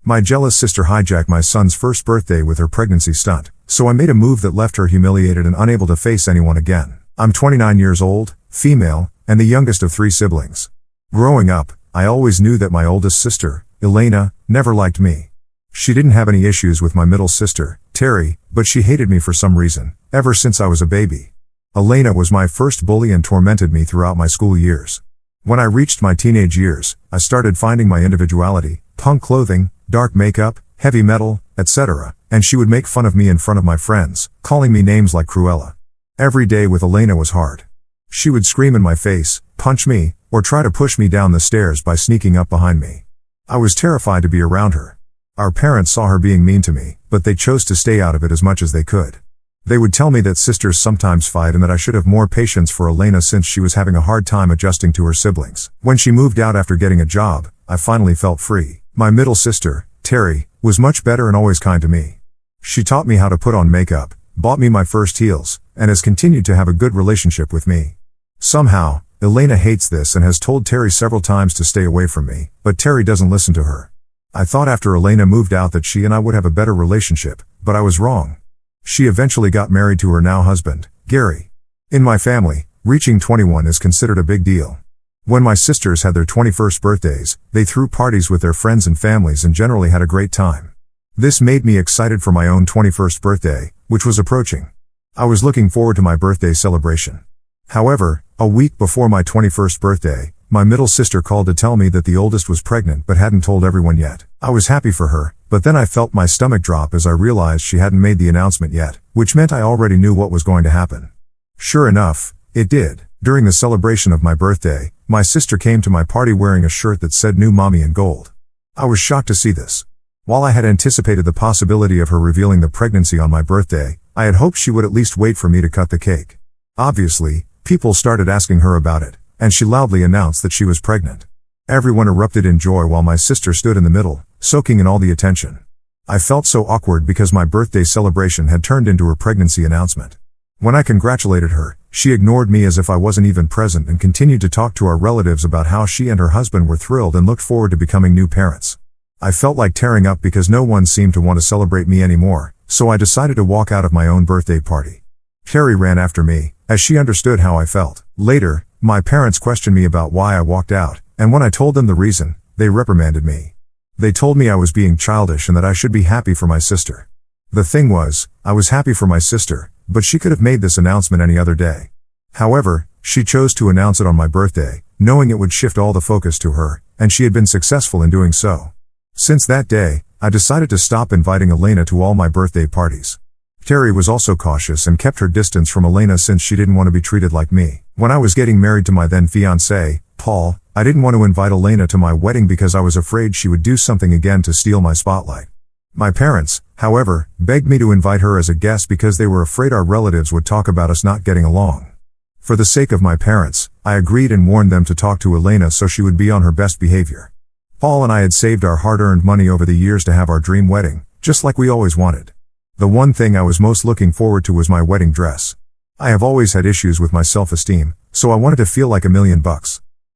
My jealous sister hijacked my son's first birthday with her pregnancy stunt, so I made a move that left her humiliated and unable to face anyone again. I'm 29 years old, female, and the youngest of 3 siblings. Growing up, I always knew that my oldest sister, Elena, never liked me. She didn't have any issues with my middle sister, Terry, but she hated me for some reason, ever since I was a baby. Elena was my first bully and tormented me throughout my school years. When I reached my teenage years, I started finding my individuality, punk clothing, dark makeup, heavy metal, etc., and she would make fun of me in front of my friends, calling me names like Cruella. Every day with Elena was hard. She would scream in my face, punch me, or try to push me down the stairs by sneaking up behind me. I was terrified to be around her. Our parents saw her being mean to me, but they chose to stay out of it as much as they could. They would tell me that sisters sometimes fight and that I should have more patience for Elena since she was having a hard time adjusting to her siblings. When she moved out after getting a job, I finally felt free. My middle sister, Terry, was much better and always kind to me. She taught me how to put on makeup, bought me my first heels, and has continued to have a good relationship with me. Somehow, Elena hates this and has told Terry several times to stay away from me, but Terry doesn't listen to her. I thought after Elena moved out that she and I would have a better relationship, but I was wrong. She eventually got married to her now husband, Gary. In my family, reaching 21 is considered a big deal. When my sisters had their 21st birthdays, they threw parties with their friends and families and generally had a great time. This made me excited for my own 21st birthday, which was approaching. I was looking forward to my birthday celebration. However, a week before my 21st birthday, my middle sister called to tell me that the oldest was pregnant but hadn't told everyone yet. I was happy for her, but then I felt my stomach drop as I realized she hadn't made the announcement yet, which meant I already knew what was going to happen. Sure enough, it did. During the celebration of my birthday, my sister came to my party wearing a shirt that said "New Mommy" in gold. I was shocked to see this. While I had anticipated the possibility of her revealing the pregnancy on my birthday, I had hoped she would at least wait for me to cut the cake. Obviously, people started asking her about it, and she loudly announced that she was pregnant. Everyone erupted in joy while my sister stood in the middle, soaking in all the attention. I felt so awkward because my birthday celebration had turned into her pregnancy announcement. When I congratulated her, she ignored me as if I wasn't even present and continued to talk to our relatives about how she and her husband were thrilled and looked forward to becoming new parents. I felt like tearing up because no one seemed to want to celebrate me anymore, so I decided to walk out of my own birthday party. Terry ran after me, as she understood how I felt. Later, my parents questioned me about why I walked out, and when I told them the reason, they reprimanded me. They told me I was being childish and that I should be happy for my sister. The thing was, I was happy for my sister, but she could have made this announcement any other day. However, she chose to announce it on my birthday, knowing it would shift all the focus to her, and she had been successful in doing so. Since that day, I decided to stop inviting Elena to all my birthday parties. Terry was also cautious and kept her distance from Elena since she didn't want to be treated like me. When I was getting married to my then fiancé, Paul, I didn't want to invite Elena to my wedding because I was afraid she would do something again to steal my spotlight. My parents, however, begged me to invite her as a guest because they were afraid our relatives would talk about us not getting along. For the sake of my parents, I agreed and warned them to talk to Elena so she would be on her best behavior. Paul and I had saved our hard-earned money over the years to have our dream wedding, just like we always wanted. The one thing I was most looking forward to was my wedding dress. I have always had issues with my self-esteem, so I wanted to feel like $1 million.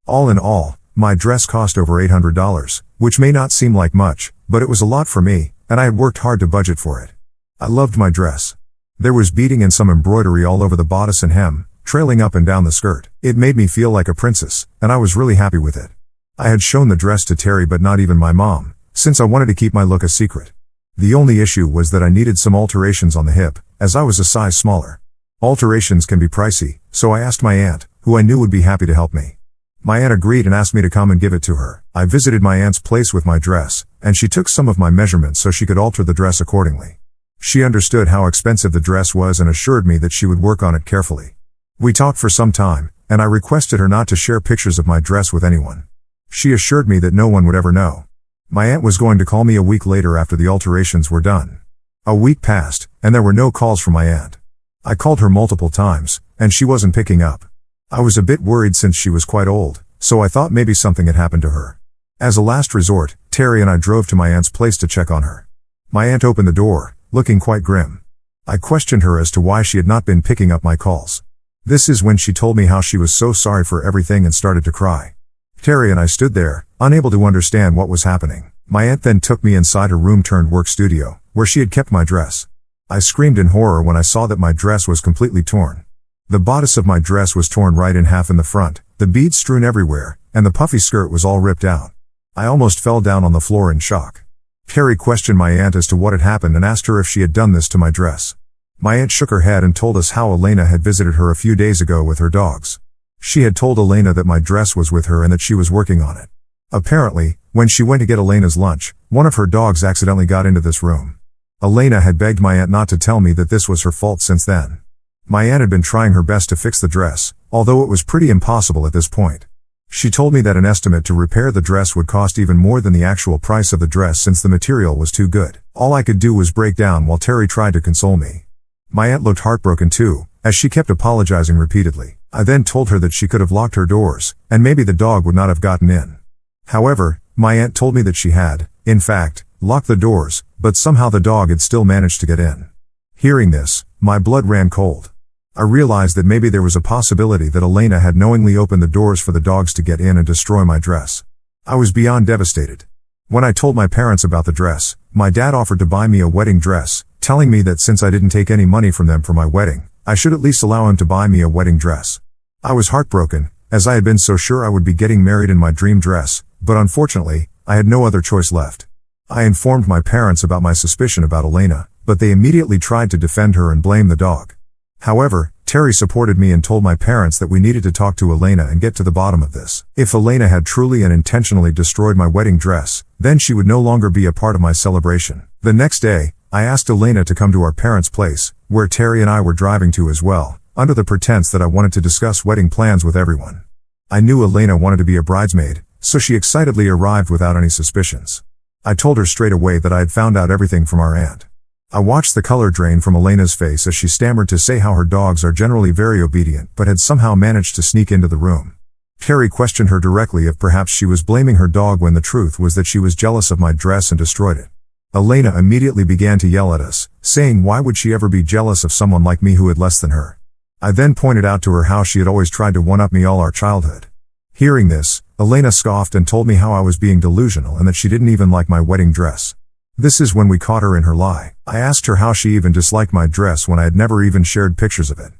All in all, my dress cost over $800, which may not seem like much, but it was a lot for me, and I had worked hard to budget for it. I loved my dress. There was beading and some embroidery all over the bodice and hem, trailing up and down the skirt. It made me feel like a princess, and I was really happy with it. I had shown the dress to Terry but not even my mom, since I wanted to keep my look a secret. The only issue was that I needed some alterations on the hip, as I was a size smaller. Alterations can be pricey, so I asked my aunt, who I knew would be happy to help me. My aunt agreed and asked me to come and give it to her. I visited my aunt's place with my dress, and she took some of my measurements so she could alter the dress accordingly. She understood how expensive the dress was and assured me that she would work on it carefully. We talked for some time, and I requested her not to share pictures of my dress with anyone. She assured me that no one would ever know. My aunt was going to call me a week later after the alterations were done. A week passed, and there were no calls from my aunt. I called her multiple times, and she wasn't picking up. I was a bit worried since she was quite old, so I thought maybe something had happened to her. As a last resort, Terry and I drove to my aunt's place to check on her. My aunt opened the door, looking quite grim. I questioned her as to why she had not been picking up my calls. This is when she told me how she was so sorry for everything and started to cry. Terry and I stood there, unable to understand what was happening. My aunt then took me inside her room turned work studio, where she had kept my dress. I screamed in horror when I saw that my dress was completely torn. The bodice of my dress was torn right in half in the front, the beads strewn everywhere, and the puffy skirt was all ripped out. I almost fell down on the floor in shock. Terry questioned my aunt as to what had happened and asked her if she had done this to my dress. My aunt shook her head and told us how Elena had visited her a few days ago with her dogs. She had told Elena that my dress was with her and that she was working on it. Apparently, when she went to get Elena's lunch, one of her dogs accidentally got into this room. Elena had begged my aunt not to tell me that this was her fault since then. My aunt had been trying her best to fix the dress, although it was pretty impossible at this point. She told me that an estimate to repair the dress would cost even more than the actual price of the dress since the material was too good. All I could do was break down while Terry tried to console me. My aunt looked heartbroken too, as she kept apologizing repeatedly. I then told her that she could have locked her doors, and maybe the dog would not have gotten in. However, my aunt told me that she had, in fact, locked the doors, but somehow the dog had still managed to get in. Hearing this, my blood ran cold. I realized that maybe there was a possibility that Elena had knowingly opened the doors for the dogs to get in and destroy my dress. I was beyond devastated. When I told my parents about the dress, my dad offered to buy me a wedding dress, telling me that since I didn't take any money from them for my wedding, I should at least allow him to buy me a wedding dress. I was heartbroken, as I had been so sure I would be getting married in my dream dress, but unfortunately, I had no other choice left. I informed my parents about my suspicion about Elena, but they immediately tried to defend her and blame the dog. However, Terry supported me and told my parents that we needed to talk to Elena and get to the bottom of this. If Elena had truly and intentionally destroyed my wedding dress, then she would no longer be a part of my celebration. The next day, I asked Elena to come to our parents' place, where Terry and I were driving to as well, under the pretense that I wanted to discuss wedding plans with everyone. I knew Elena wanted to be a bridesmaid, so she excitedly arrived without any suspicions. I told her straight away that I had found out everything from our aunt. I watched the color drain from Elena's face as she stammered to say how her dogs are generally very obedient but had somehow managed to sneak into the room. Terry questioned her directly if perhaps she was blaming her dog when the truth was that she was jealous of my dress and destroyed it. Elena immediately began to yell at us, saying why would she ever be jealous of someone like me who had less than her. I then pointed out to her how she had always tried to one-up me all our childhood. Hearing this, Elena scoffed and told me how I was being delusional and that she didn't even like my wedding dress. This is when we caught her in her lie. I asked her how she even disliked my dress when I had never even shared pictures of it.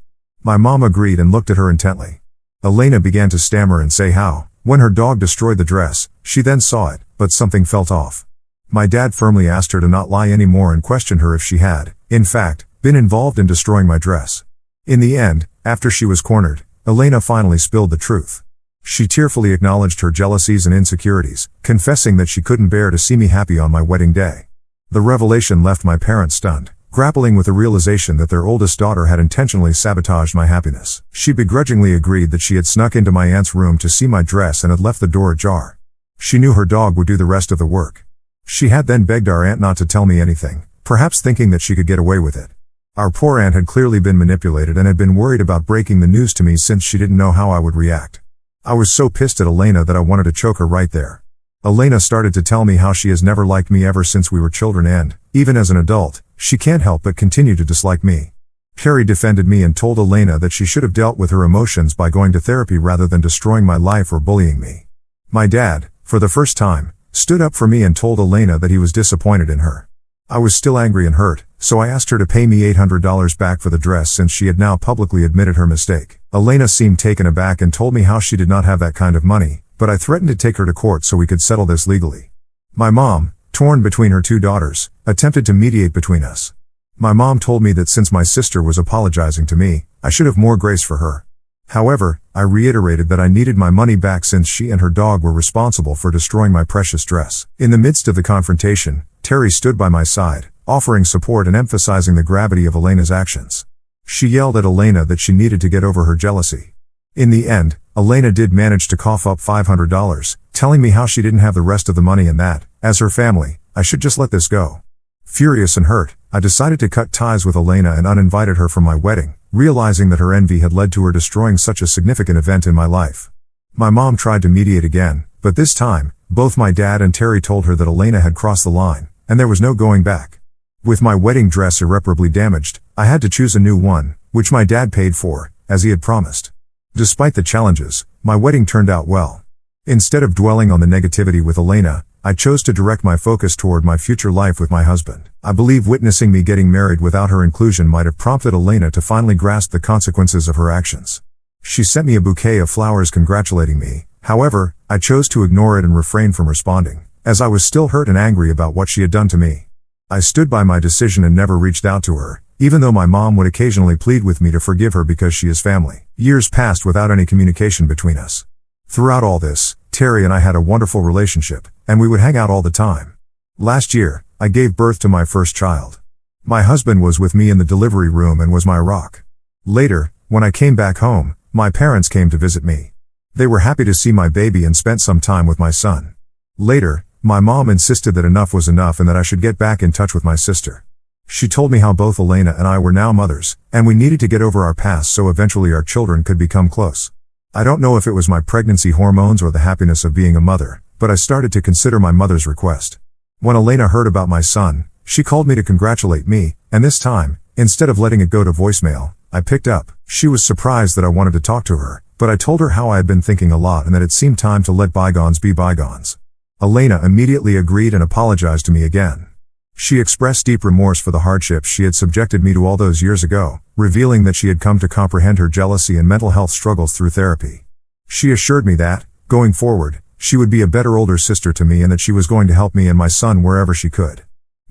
My mom agreed and looked at her intently. Elena began to stammer and say how, when her dog destroyed the dress, she then saw it, but something felt off. My dad firmly asked her to not lie anymore and questioned her if she had, in fact, been involved in destroying my dress. In the end, after she was cornered, Elena finally spilled the truth. She tearfully acknowledged her jealousies and insecurities, confessing that she couldn't bear to see me happy on my wedding day. The revelation left my parents stunned, grappling with the realization that their oldest daughter had intentionally sabotaged my happiness. She begrudgingly agreed that she had snuck into my aunt's room to see my dress and had left the door ajar. She knew her dog would do the rest of the work. She had then begged our aunt not to tell me anything, perhaps thinking that she could get away with it. Our poor aunt had clearly been manipulated and had been worried about breaking the news to me since she didn't know how I would react. I was so pissed at Elena that I wanted to choke her right there. Elena started to tell me how she has never liked me ever since we were children and, even as an adult, she can't help but continue to dislike me. Terry defended me and told Elena that she should have dealt with her emotions by going to therapy rather than destroying my life or bullying me. My dad, for the first time, stood up for me and told Elena that he was disappointed in her. I was still angry and hurt, so I asked her to pay me $800 back for the dress since she had now publicly admitted her mistake. Elena seemed taken aback and told me how she did not have that kind of money, but I threatened to take her to court so we could settle this legally. My mom, torn between her two daughters, attempted to mediate between us. My mom told me that since my sister was apologizing to me, I should have more grace for her. However, I reiterated that I needed my money back since she and her dog were responsible for destroying my precious dress. In the midst of the confrontation, Terry stood by my side, offering support and emphasizing the gravity of Elena's actions. She yelled at Elena that she needed to get over her jealousy. In the end, Elena did manage to cough up $500, telling me how she didn't have the rest of the money and that, as her family, I should just let this go. Furious and hurt, I decided to cut ties with Elena and uninvited her from my wedding, realizing that her envy had led to her destroying such a significant event in my life. My mom tried to mediate again, but this time, both my dad and Terry told her that Elena had crossed the line, and there was no going back. With my wedding dress irreparably damaged, I had to choose a new one, which my dad paid for, as he had promised. Despite the challenges, my wedding turned out well. Instead of dwelling on the negativity with Elena, I chose to direct my focus toward my future life with my husband. I believe witnessing me getting married without her inclusion might have prompted Elena to finally grasp the consequences of her actions. She sent me a bouquet of flowers congratulating me. However, I chose to ignore it and refrain from responding, as I was still hurt and angry about what she had done to me. I stood by my decision and never reached out to her, even though my mom would occasionally plead with me to forgive her because she is family. Years passed without any communication between us. Throughout all this, Terry and I had a wonderful relationship, and we would hang out all the time. Last year, I gave birth to my first child. My husband was with me in the delivery room and was my rock. Later, when I came back home, my parents came to visit me. They were happy to see my baby and spent some time with my son. Later, my mom insisted that enough was enough and that I should get back in touch with my sister. She told me how both Elena and I were now mothers, and we needed to get over our past so eventually our children could become close. I don't know if it was my pregnancy hormones or the happiness of being a mother, but I started to consider my mother's request. When Elena heard about my son, she called me to congratulate me, and this time, instead of letting it go to voicemail, I picked up. She was surprised that I wanted to talk to her, but I told her how I had been thinking a lot and that it seemed time to let bygones be bygones. Elena immediately agreed and apologized to me again. She expressed deep remorse for the hardships she had subjected me to all those years ago, revealing that she had come to comprehend her jealousy and mental health struggles through therapy. She assured me that, going forward, she would be a better older sister to me and that she was going to help me and my son wherever she could.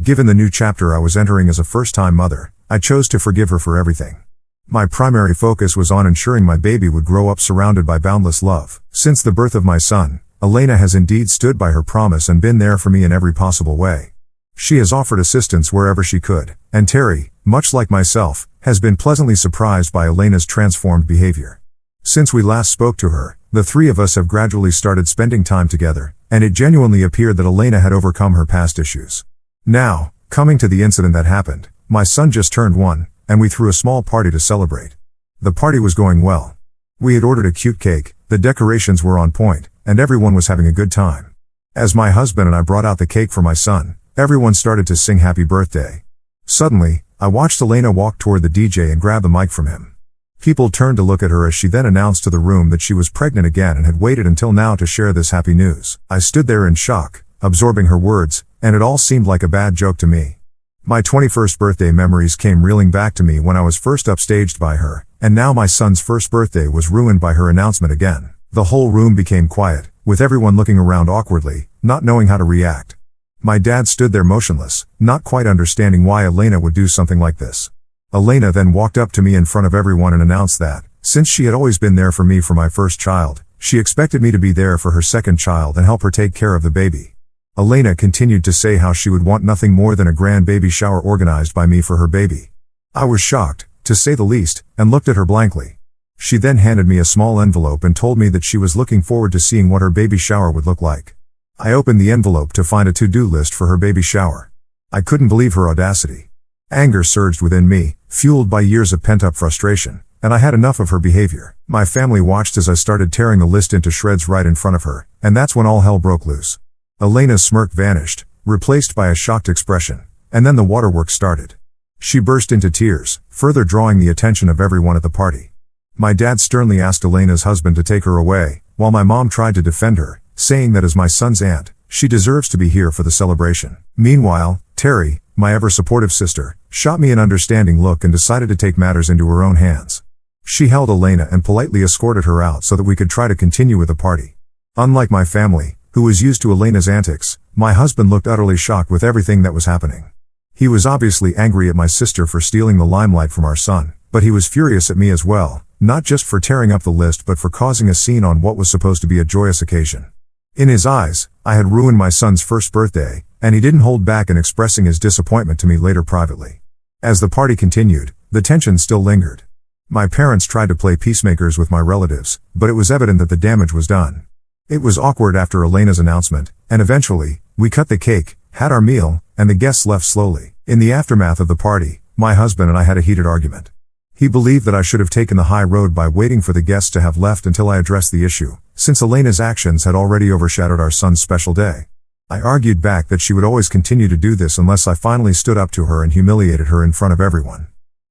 Given the new chapter I was entering as a first-time mother, I chose to forgive her for everything. My primary focus was on ensuring my baby would grow up surrounded by boundless love. Since the birth of my son, Elena has indeed stood by her promise and been there for me in every possible way. She has offered assistance wherever she could, and Terry, much like myself, has been pleasantly surprised by Elena's transformed behavior. Since we last spoke to her, the three of us have gradually started spending time together, and it genuinely appeared that Elena had overcome her past issues. Now, coming to the incident that happened, my son just turned 1, and we threw a small party to celebrate. The party was going well. We had ordered a cute cake, the decorations were on point, and everyone was having a good time. As my husband and I brought out the cake for my son, everyone started to sing happy birthday. Suddenly, I watched Elena walk toward the DJ and grab the mic from him. People turned to look at her as she then announced to the room that she was pregnant again and had waited until now to share this happy news. I stood there in shock, absorbing her words, and it all seemed like a bad joke to me. My 21st birthday memories came reeling back to me when I was first upstaged by her, and now my son's first birthday was ruined by her announcement again. The whole room became quiet, with everyone looking around awkwardly, not knowing how to react. My dad stood there motionless, not quite understanding why Elena would do something like this. Elena then walked up to me in front of everyone and announced that, since she had always been there for me for my first child, she expected me to be there for her second child and help her take care of the baby. Elena continued to say how she would want nothing more than a grand baby shower organized by me for her baby. I was shocked, to say the least, and looked at her blankly. She then handed me a small envelope and told me that she was looking forward to seeing what her baby shower would look like. I opened the envelope to find a to-do list for her baby shower. I couldn't believe her audacity. Anger surged within me, fueled by years of pent-up frustration, and I had enough of her behavior. My family watched as I started tearing the list into shreds right in front of her, and that's when all hell broke loose. Elena's smirk vanished, replaced by a shocked expression, and then the waterworks started. She burst into tears, further drawing the attention of everyone at the party. My dad sternly asked Elena's husband to take her away, while my mom tried to defend her, saying that as my son's aunt, she deserves to be here for the celebration. Meanwhile, Terry, my ever-supportive sister, shot me an understanding look and decided to take matters into her own hands. She held Elena and politely escorted her out so that we could try to continue with the party. Unlike my family, who was used to Elena's antics, my husband looked utterly shocked with everything that was happening. He was obviously angry at my sister for stealing the limelight from our son, but he was furious at me as well, not just for tearing up the list but for causing a scene on what was supposed to be a joyous occasion. In his eyes, I had ruined my son's first birthday, and he didn't hold back in expressing his disappointment to me later privately. As the party continued, the tension still lingered. My parents tried to play peacemakers with my relatives, but it was evident that the damage was done. It was awkward after Elena's announcement, and eventually, we cut the cake, had our meal, and the guests left slowly. In the aftermath of the party, my husband and I had a heated argument. He believed that I should have taken the high road by waiting for the guests to have left until I addressed the issue, since Elena's actions had already overshadowed our son's special day. I argued back that she would always continue to do this unless I finally stood up to her and humiliated her in front of everyone.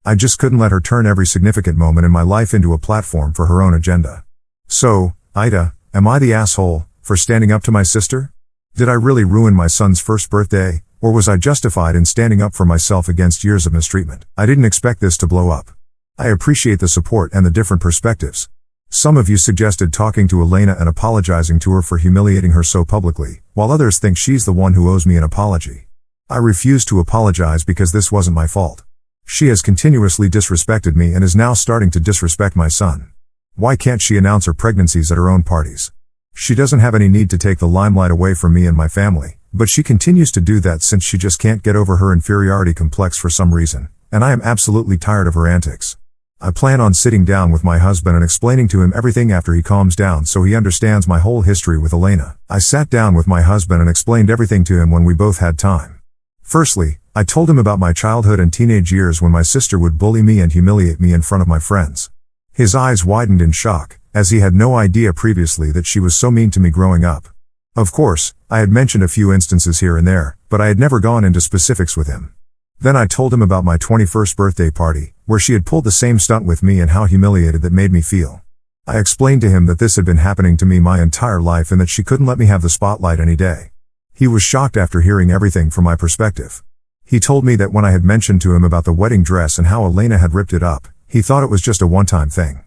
I just couldn't let her turn every significant moment in my life into a platform for her own agenda. So, Ida, am I the asshole for standing up to my sister? Did I really ruin my son's first birthday, or was I justified in standing up for myself against years of mistreatment? I didn't expect this to blow up. I appreciate the support and the different perspectives. Some of you suggested talking to Elena and apologizing to her for humiliating her so publicly, while others think she's the one who owes me an apology. I refuse to apologize because this wasn't my fault. She has continuously disrespected me and is now starting to disrespect my son. Why can't she announce her pregnancies at her own parties? She doesn't have any need to take the limelight away from me and my family, but she continues to do that since she just can't get over her inferiority complex for some reason, and I am absolutely tired of her antics. I plan on sitting down with my husband and explaining to him everything after he calms down so he understands my whole history with Elena. I sat down with my husband and explained everything to him when we both had time. Firstly, I told him about my childhood and teenage years when my sister would bully me and humiliate me in front of my friends. His eyes widened in shock, as he had no idea previously that she was so mean to me growing up. Of course, I had mentioned a few instances here and there, but I had never gone into specifics with him. Then I told him about my 21st birthday party, where she had pulled the same stunt with me and how humiliated that made me feel. I explained to him that this had been happening to me my entire life and that she couldn't let me have the spotlight any day. He was shocked after hearing everything from my perspective. He told me that when I had mentioned to him about the wedding dress and how Elena had ripped it up, he thought it was just a one-time thing.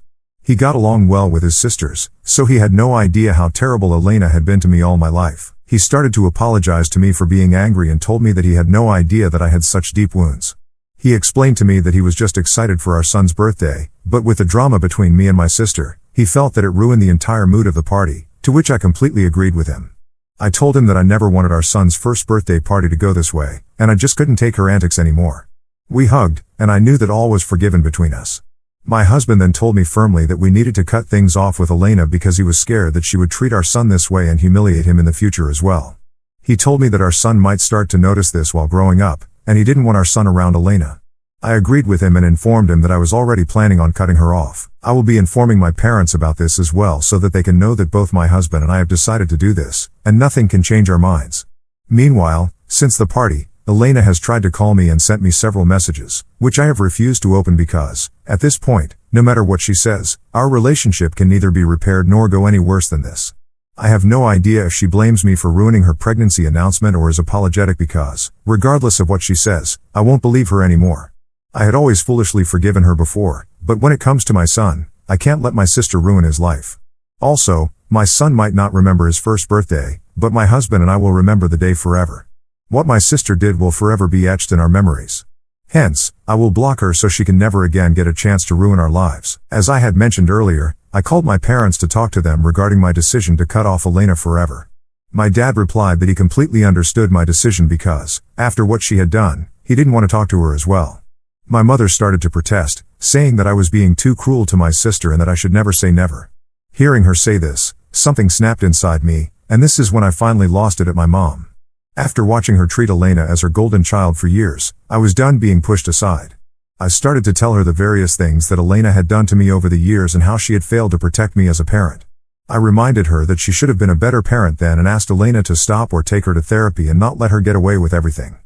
He got along well with his sisters, so he had no idea how terrible Elena had been to me all my life. He started to apologize to me for being angry and told me that he had no idea that I had such deep wounds. He explained to me that he was just excited for our son's birthday, but with the drama between me and my sister, he felt that it ruined the entire mood of the party, to which I completely agreed with him. I told him that I never wanted our son's first birthday party to go this way, and I just couldn't take her antics anymore. We hugged, and I knew that all was forgiven between us. My husband then told me firmly that we needed to cut things off with Elena because he was scared that she would treat our son this way and humiliate him in the future as well. He told me that our son might start to notice this while growing up, and he didn't want our son around Elena. I agreed with him and informed him that I was already planning on cutting her off. I will be informing my parents about this as well so that they can know that both my husband and I have decided to do this, and nothing can change our minds. Meanwhile, since the party, Elena has tried to call me and sent me several messages, which I have refused to open because, at this point, no matter what she says, our relationship can neither be repaired nor go any worse than this. I have no idea if she blames me for ruining her pregnancy announcement or is apologetic because, regardless of what she says, I won't believe her anymore. I had always foolishly forgiven her before, but when it comes to my son, I can't let my sister ruin his life. Also, my son might not remember his first birthday, but my husband and I will remember the day forever. What my sister did will forever be etched in our memories. Hence, I will block her so she can never again get a chance to ruin our lives. As I had mentioned earlier, I called my parents to talk to them regarding my decision to cut off Elena forever. My dad replied that he completely understood my decision because, after what she had done, he didn't want to talk to her as well. My mother started to protest, saying that I was being too cruel to my sister and that I should never say never. Hearing her say this, something snapped inside me, and this is when I finally lost it at my mom. After watching her treat Elena as her golden child for years, I was done being pushed aside. I started to tell her the various things that Elena had done to me over the years and how she had failed to protect me as a parent. I reminded her that she should have been a better parent then and asked Elena to stop or take her to therapy and not let her get away with everything.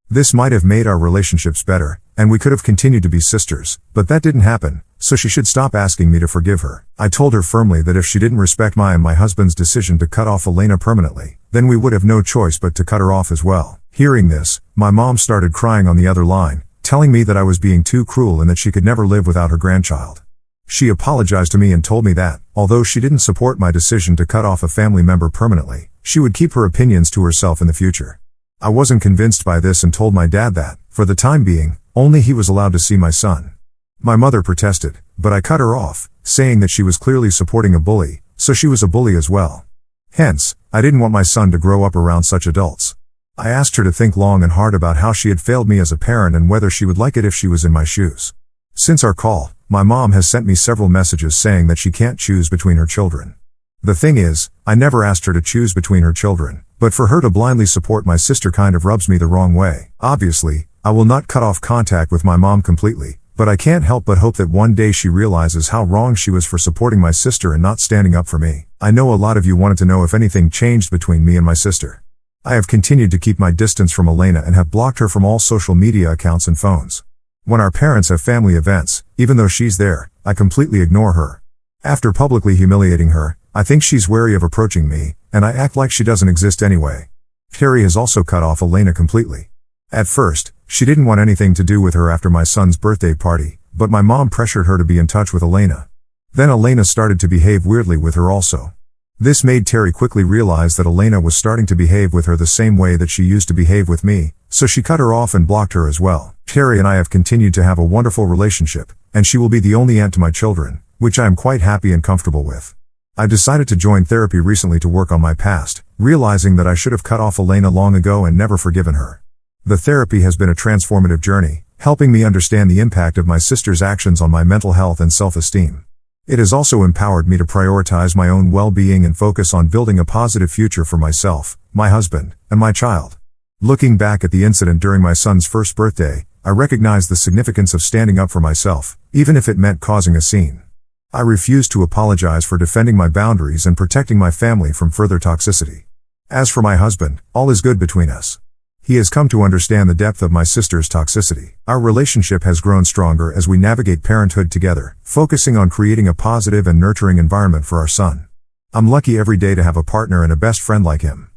This might have made our relationships better, and we could have continued to be sisters, but that didn't happen, so she should stop asking me to forgive her. I told her firmly that if she didn't respect my and my husband's decision to cut off Elena permanently, then we would have no choice but to cut her off as well. Hearing this, my mom started crying on the other line, telling me that I was being too cruel and that she could never live without her grandchild. She apologized to me and told me that, although she didn't support my decision to cut off a family member permanently, she would keep her opinions to herself in the future. I wasn't convinced by this and told my dad that, for the time being, only he was allowed to see my son. My mother protested, but I cut her off, saying that she was clearly supporting a bully, so she was a bully as well. Hence, I didn't want my son to grow up around such adults. I asked her to think long and hard about how she had failed me as a parent and whether she would like it if she was in my shoes. Since our call, my mom has sent me several messages saying that she can't choose between her children. The thing is, I never asked her to choose between her children, but for her to blindly support my sister kind of rubs me the wrong way. Obviously, I will not cut off contact with my mom completely, but I can't help but hope that one day she realizes how wrong she was for supporting my sister and not standing up for me. I know a lot of you wanted to know if anything changed between me and my sister. I have continued to keep my distance from Elena and have blocked her from all social media accounts and phones. When our parents have family events, even though she's there, I completely ignore her. After publicly humiliating her, I think she's wary of approaching me, and I act like she doesn't exist anyway. Terry has also cut off Elena completely. At first, she didn't want anything to do with her after my son's birthday party, but my mom pressured her to be in touch with Elena. Then Elena started to behave weirdly with her also. This made Terry quickly realize that Elena was starting to behave with her the same way that she used to behave with me, so she cut her off and blocked her as well. Terry and I have continued to have a wonderful relationship, and she will be the only aunt to my children, which I am quite happy and comfortable with. I decided to join therapy recently to work on my past, realizing that I should have cut off Elena long ago and never forgiven her. The therapy has been a transformative journey, helping me understand the impact of my sister's actions on my mental health and self-esteem. It has also empowered me to prioritize my own well-being and focus on building a positive future for myself, my husband, and my child. Looking back at the incident during my son's first birthday, I recognize the significance of standing up for myself, even if it meant causing a scene. I refuse to apologize for defending my boundaries and protecting my family from further toxicity. As for my husband, all is good between us. He has come to understand the depth of my sister's toxicity. Our relationship has grown stronger as we navigate parenthood together, focusing on creating a positive and nurturing environment for our son. I'm lucky every day to have a partner and a best friend like him.